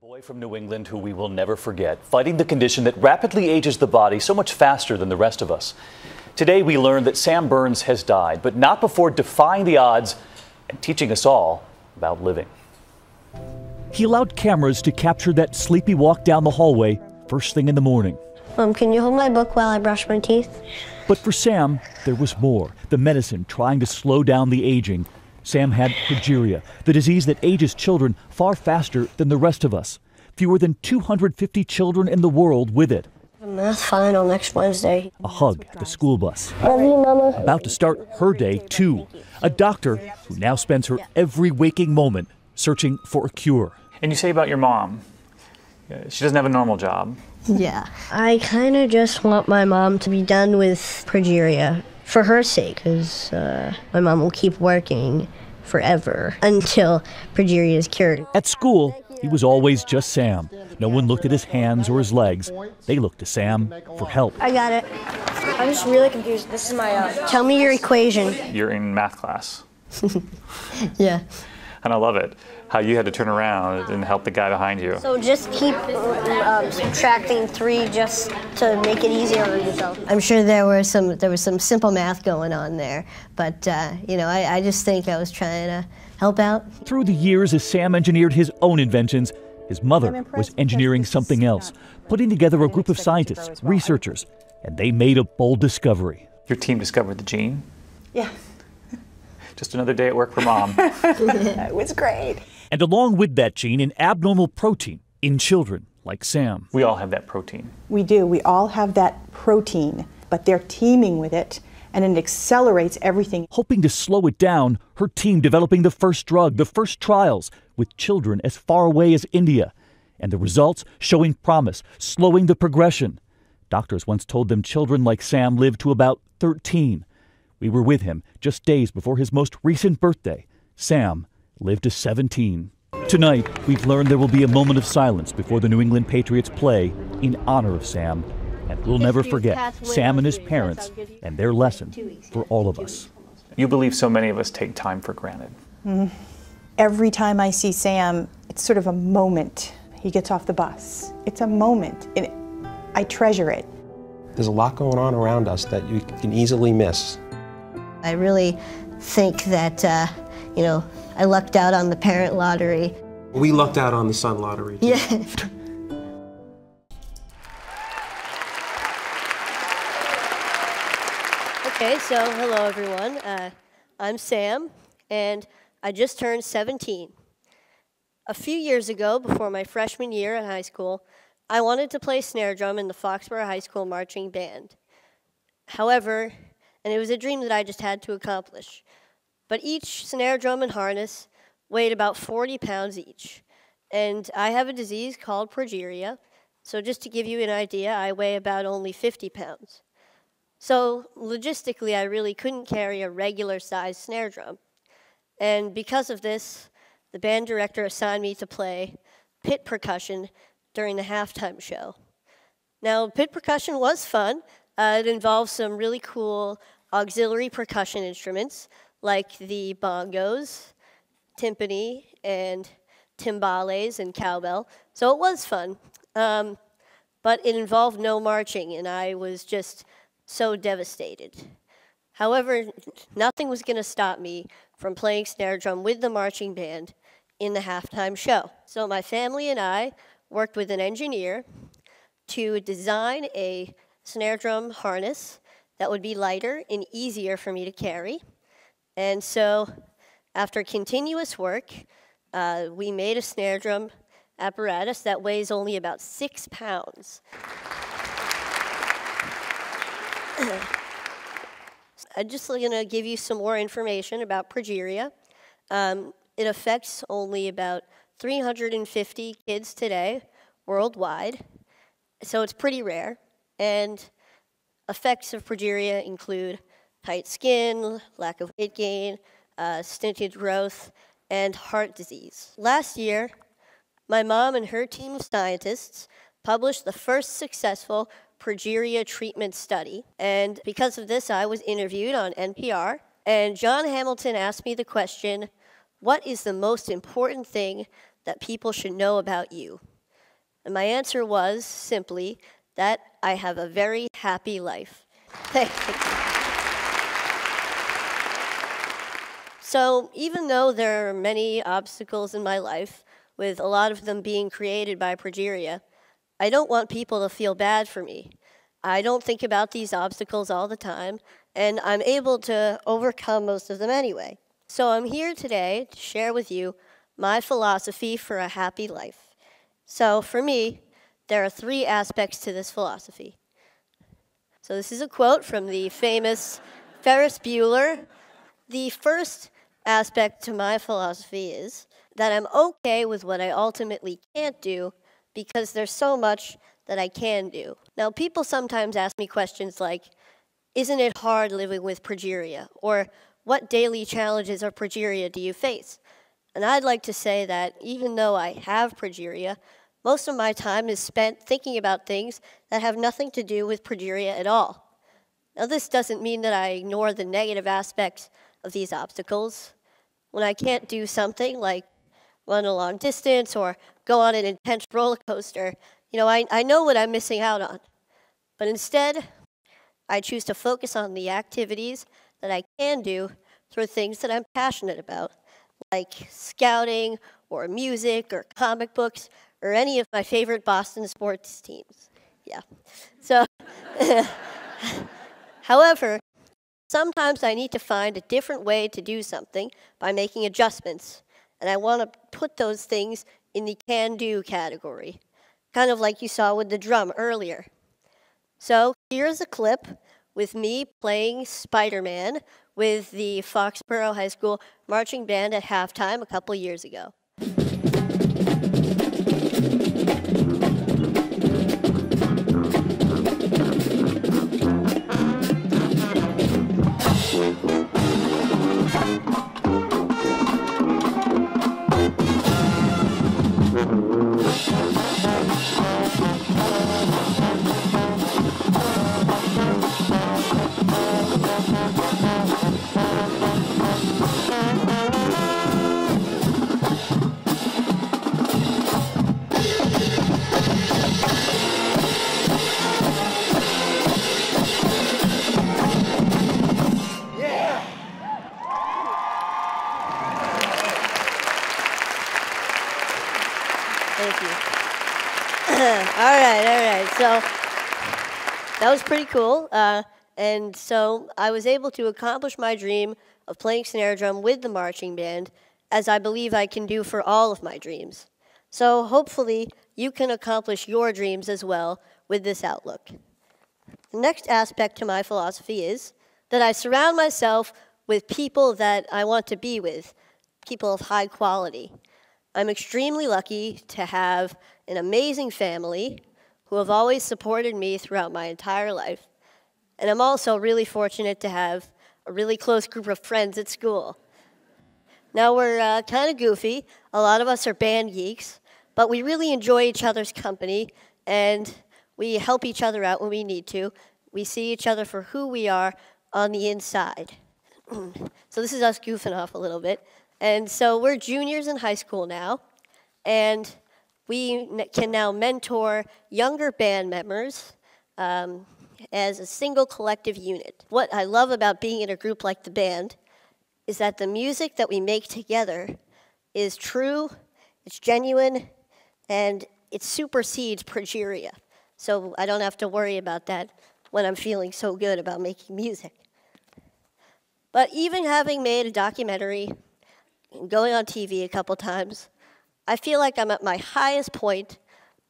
A boy from New England who we will never forget, fighting the condition that rapidly ages the body so much faster than the rest of us. Today we learned that Sam Berns has died, but not before defying the odds and teaching us all about living. He allowed cameras to capture that sleepy walk down the hallway first thing in the morning. Mom, can you hold my book while I brush my teeth? But for Sam, there was more. The medicine trying to slow down the aging. Sam had progeria, the disease that ages children far faster than the rest of us. Fewer than 250 children in the world with it. Math final next Wednesday. A hug at the school bus. Love you, Mama. About to start her day, too. A doctor who now spends her every waking moment searching for a cure. And you say about your mom, she doesn't have a normal job. Yeah. I kind of just want my mom to be done with progeria for her sake, because my mom will keep working forever until progeria is cured. At school, he was always just Sam. No one looked at his hands or his legs. They looked to Sam for help. I got it. I'm just really confused. This is my, tell me your equation. You're in math class. Yeah. And I love it, how you had to turn around and help the guy behind you. So just keep subtracting 3 just to make it easier on yourself. I'm sure there was some simple math going on there, but I just think I was trying to help out. Through the years, as Sam engineered his own inventions, his mother was engineering something else, putting together a group of scientists, researchers, and they made a bold discovery. Your team discovered the gene? Yeah. Just another day at work for Mom. It was great. And along with that gene, an abnormal protein in children like Sam. We all have that protein. We do. We all have that protein, but they're teaming with it, and it accelerates everything. Hoping to slow it down, her team developing the first drug, the first trials, with children as far away as India. And the results showing promise, slowing the progression. Doctors once told them children like Sam live to about 13. We were with him just days before his most recent birthday. Sam lived to 17. Tonight, we've learned there will be a moment of silence before the New England Patriots play in honor of Sam. And we'll never forget Sam and his parents and their lesson for all of us. You believe so many of us take time for granted. Every time I see Sam, it's sort of a moment. He gets off the bus. It's a moment, and I treasure it. There's a lot going on around us that you can easily miss. I really think that, I lucked out on the parent lottery. We lucked out on the son lottery, too. Yeah. Okay, so hello everyone. I'm Sam, and I just turned 17. A few years ago, before my freshman year in high school, I wanted to play snare drum in the Foxborough High School marching band. However, and it was a dream that I just had to accomplish. But each snare drum and harness weighed about 40 pounds each. And I have a disease called progeria, so just to give you an idea, I weigh about only 50 pounds. So logistically, I really couldn't carry a regular-sized snare drum. And because of this, the band director assigned me to play pit percussion during the halftime show. Now, pit percussion was fun. It involves some really cool auxiliary percussion instruments like the bongos, timpani, and timbales and cowbell. So it was fun, but it involved no marching, and I was just so devastated. However, nothing was going to stop me from playing snare drum with the marching band in the halftime show. So my family and I worked with an engineer to design a snare drum harness that would be lighter and easier for me to carry. And so after continuous work, we made a snare drum apparatus that weighs only about 6 pounds. I'm just going to give you some more information about progeria. It affects only about 350 kids today worldwide, so it's pretty rare. And effects of progeria include tight skin, lack of weight gain, stunted growth, and heart disease. Last year, my mom and her team of scientists published the first successful progeria treatment study. And because of this, I was interviewed on NPR. And John Hamilton asked me the question, what is the most important thing that people should know about you? And my answer was simply that I have a very happy life. Thank you. So even though there are many obstacles in my life, with a lot of them being created by progeria, I don't want people to feel bad for me. I don't think about these obstacles all the time, and I'm able to overcome most of them anyway. So I'm here today to share with you my philosophy for a happy life. So for me, there are 3 aspects to this philosophy. So this is a quote from the famous Ferris Bueller. The first aspect to my philosophy is that I'm okay with what I ultimately can't do because there's so much that I can do. Now, people sometimes ask me questions like, isn't it hard living with progeria? Or what daily challenges of progeria do you face? And I'd like to say that even though I have progeria, most of my time is spent thinking about things that have nothing to do with progeria at all. Now, this doesn't mean that I ignore the negative aspects of these obstacles. When I can't do something like run a long distance or go on an intense roller coaster, I know what I'm missing out on. But instead, I choose to focus on the activities that I can do through things that I'm passionate about, like scouting or music or comic books or any of my favorite Boston sports teams. Yeah. So, however, sometimes I need to find a different way to do something by making adjustments, and I want to put those things in the can-do category, kind of like you saw with the drum earlier. So here's a clip with me playing Spider-Man with the Foxborough High School marching band at halftime a couple years ago. Thank you. All right. So that was pretty cool. And so I was able to accomplish my dream of playing snare drum with the marching band, as I believe I can do for all of my dreams. So hopefully you can accomplish your dreams as well with this outlook. The next aspect to my philosophy is that I surround myself with people that I want to be with, people of high quality. I'm extremely lucky to have an amazing family who have always supported me throughout my entire life. And I'm also really fortunate to have a really close group of friends at school. Now, we're kind of goofy. A lot of us are band geeks, but we really enjoy each other's company, and we help each other out when we need to. We see each other for who we are on the inside. So this is us goofing off a little bit. And so we're juniors in high school now, and we can now mentor younger band members as a single collective unit. What I love about being in a group like the band is that the music that we make together is true, it's genuine, and it supersedes progeria. So I don't have to worry about that when I'm feeling so good about making music. But even having made a documentary and going on TV a couple times, I feel like I'm at my highest point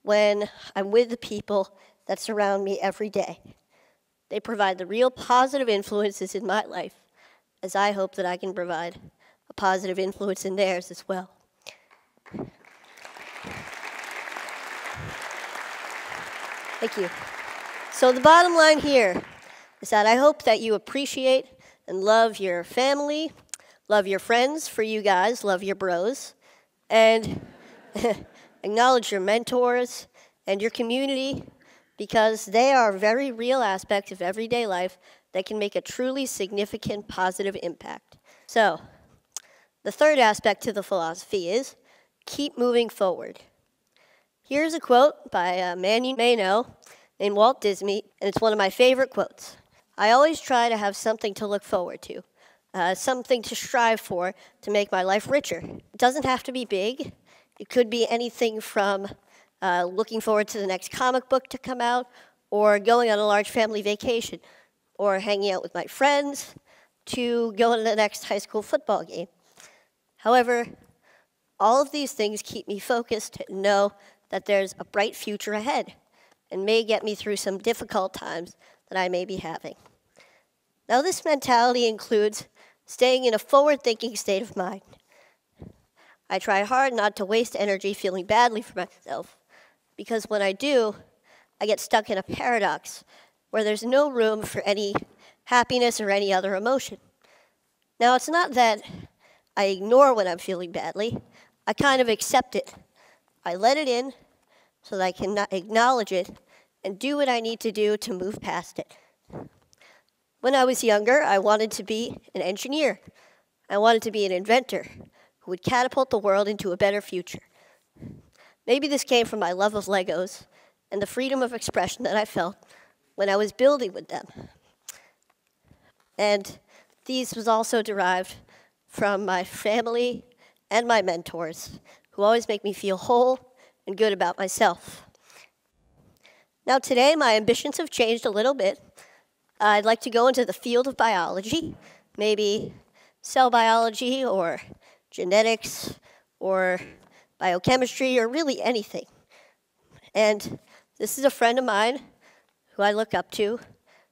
when I'm with the people that surround me every day. They provide the real positive influences in my life, as I hope that I can provide a positive influence in theirs as well. Thank you. So the bottom line here is that I hope that you appreciate and love your family, love your friends, for you guys, love your bros, and acknowledge your mentors and your community, because they are very real aspects of everyday life that can make a truly significant positive impact. So, the third aspect to the philosophy is keep moving forward. Here's a quote by a man you may know named Walt Disney, and it's one of my favorite quotes. I always try to have something to look forward to, something to strive for to make my life richer. It doesn't have to be big. It could be anything from looking forward to the next comic book to come out, or going on a large family vacation, or hanging out with my friends, to going to the next high school football game. However, all of these things keep me focused and know that there's a bright future ahead and may get me through some difficult times that I may be having. Now, this mentality includes staying in a forward-thinking state of mind. I try hard not to waste energy feeling badly for myself, because when I do, I get stuck in a paradox where there's no room for any happiness or any other emotion. Now, it's not that I ignore when I'm feeling badly. I kind of accept it. I let it in so that I can acknowledge it and do what I need to do to move past it. When I was younger, I wanted to be an engineer. I wanted to be an inventor who would catapult the world into a better future. Maybe this came from my love of Legos and the freedom of expression that I felt when I was building with them. And these was also derived from my family and my mentors, who always make me feel whole and good about myself. Now today, my ambitions have changed a little bit. I'd like to go into the field of biology, maybe cell biology or genetics or biochemistry or really anything. And this is a friend of mine who I look up to,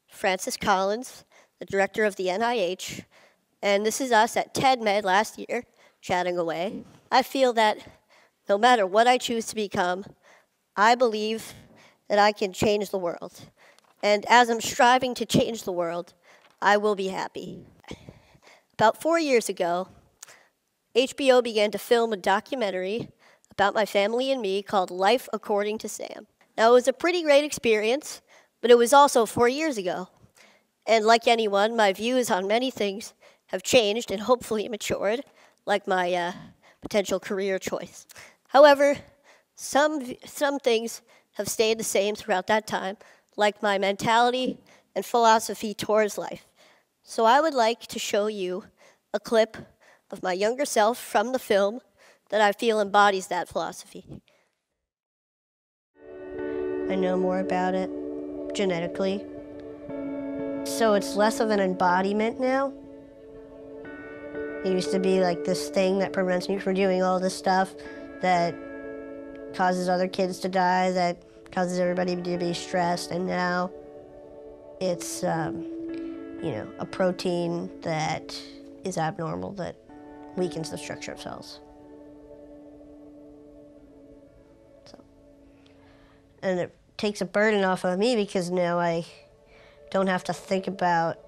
Francis Collins, the director of the NIH, and this is us at TED Med last year, chatting away. I feel that no matter what I choose to become, I believe that I can change the world. And as I'm striving to change the world, I will be happy. About 4 years ago, HBO began to film a documentary about my family and me called Life According to Sam. Now, it was a pretty great experience, but it was also 4 years ago. And like anyone, my views on many things have changed and hopefully matured, like my potential career choice. However, some things have stayed the same throughout that time, like my mentality and philosophy towards life. So I would like to show you a clip of my younger self from the film that I feel embodies that philosophy. I know more about it genetically. So it's less of an embodiment now. It used to be like this thing that prevents me from doing all this stuff that causes other kids to die, that causes everybody to be stressed, and now it's, a protein that is abnormal that weakens the structure of cells. And it takes a burden off of me because now I don't have to think about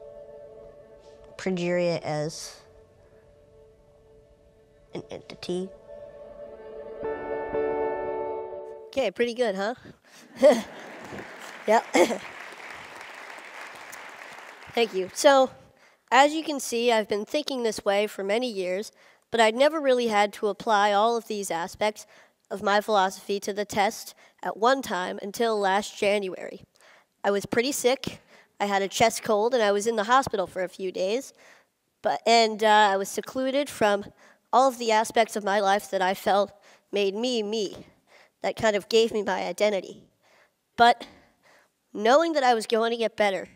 progeria as an entity. Okay, pretty good, huh? Yep. Thank you. So, as you can see, I've been thinking this way for many years, but I'd never really had to apply all of these aspects of my philosophy to the test at one time until last January. I was pretty sick. I had a chest cold, and I was in the hospital for a few days. I was secluded from all of the aspects of my life that I felt made me, me. That kind of gave me my identity. But knowing that I was going to get better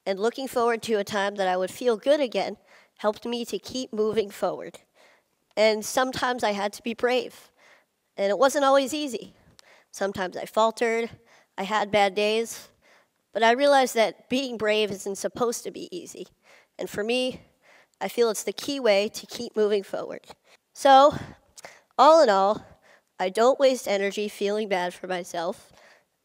and looking forward to a time that I would feel good again helped me to keep moving forward. And sometimes I had to be brave. And it wasn't always easy. Sometimes I faltered, I had bad days, but I realized that being brave isn't supposed to be easy. And for me, I feel it's the key way to keep moving forward. So, all in all, I don't waste energy feeling bad for myself.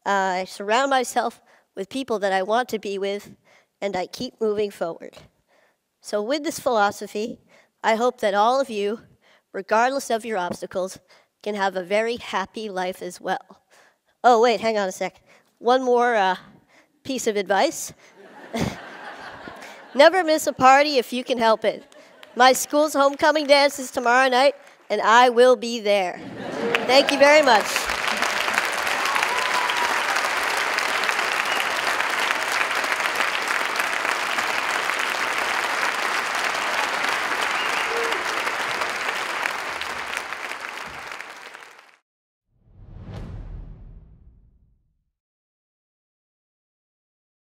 I surround myself with people that I want to be with, and I keep moving forward. So with this philosophy, I hope that all of you, regardless of your obstacles, can have a very happy life as well. Oh, wait, hang on a sec. One more piece of advice. Never miss a party if you can help it. My school's homecoming dance is tomorrow night, and I will be there. Thank you very much.